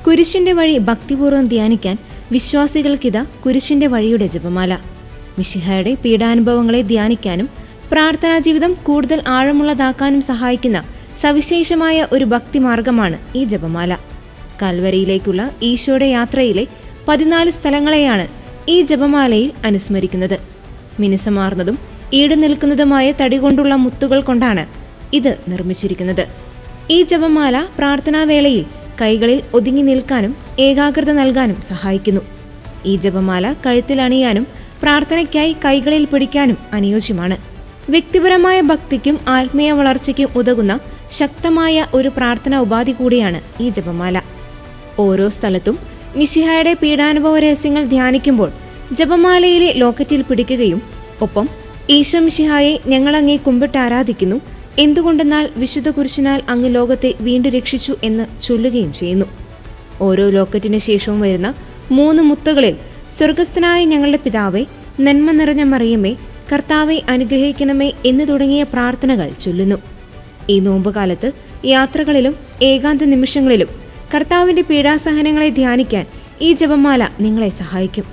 കുരിശിന്റെ വഴി ഭക്തിപൂർവ്വം ധ്യാനിക്കാൻ വിശ്വാസികൾക്കിതാ കുരിശിന്റെ വഴിയുടെ ജപമാല. മിശിഹായുടെ പീഡാനുഭവങ്ങളെ ധ്യാനിക്കാനും പ്രാർത്ഥനാ ജീവിതം കൂടുതൽ ആഴമുള്ളതാക്കാനും സഹായിക്കുന്ന സവിശേഷമായ ഒരു ഭക്തിമാർഗമാണ് ഈ ജപമാല. കൽവരിയിലേക്കുള്ള ഈശോയുടെ യാത്രയിലെ 14 സ്ഥലങ്ങളെയാണ് ഈ ജപമാലയിൽ അനുസ്മരിക്കുന്നത്. മിനുസമാർന്നതും ഈടുനിൽക്കുന്നതുമായ തടി കൊണ്ടുള്ള മുത്തുകൾ കൊണ്ടാണ് ഇത് നിർമ്മിച്ചിരിക്കുന്നത്. ഈ ജപമാല പ്രാർത്ഥനാവേളയിൽ കൈകളിൽ ഒതുങ്ങി നിൽക്കാനും ഏകാഗ്രത നൽകാനും സഹായിക്കുന്നു. ഈ ജപമാല കഴുത്തിൽ അണിയാനും പ്രാർത്ഥനയ്ക്കായി കൈകളിൽ പിടിക്കാനും അനുയോജ്യമാണ്. വ്യക്തിപരമായ ഭക്തിക്കും ആത്മീയ വളർച്ചയ്ക്കും ഉതകുന്ന ശക്തമായ ഒരു പ്രാർത്ഥനാ ഉപാധി കൂടിയാണ് ഈ ജപമാല. ഓരോ സ്ഥലത്തും മിശിഹായുടെ പീഡാനുഭവ രഹസ്യങ്ങൾ ധ്യാനിക്കുമ്പോൾ ജപമാലയിലെ ലോക്കറ്റിൽ പിടിക്കുകയും ഒപ്പം ഈശോ മിശിഹായെ ഞങ്ങളങ്ങേ കുമ്പിട്ട് ആരാധിക്കുന്നു, എന്തുകൊണ്ടെന്നാൽ വിശുദ്ധ കുരിശിനാൽ അങ്ങ് ലോകത്തെ വീണ്ടും രക്ഷിച്ചു എന്ന് ചൊല്ലുകയും ചെയ്യുന്നു. ഓരോ ലോക്കറ്റിന് ശേഷവും വരുന്ന 3 മുത്തുകളിൽ സ്വർഗസ്ഥനായ ഞങ്ങളുടെ പിതാവേ, നന്മ നിറഞ്ഞ മറിയമേ, കർത്താവെ അനുഗ്രഹിക്കണമേ എന്ന് തുടങ്ങിയ പ്രാർത്ഥനകൾ ചൊല്ലുന്നു. ഈ നോമ്പുകാലത്ത് യാത്രകളിലും ഏകാന്ത നിമിഷങ്ങളിലും കർത്താവിന്റെ പീഡാസഹനങ്ങളെ ധ്യാനിക്കാൻ ഈ ജപമാല നിങ്ങളെ സഹായിക്കും.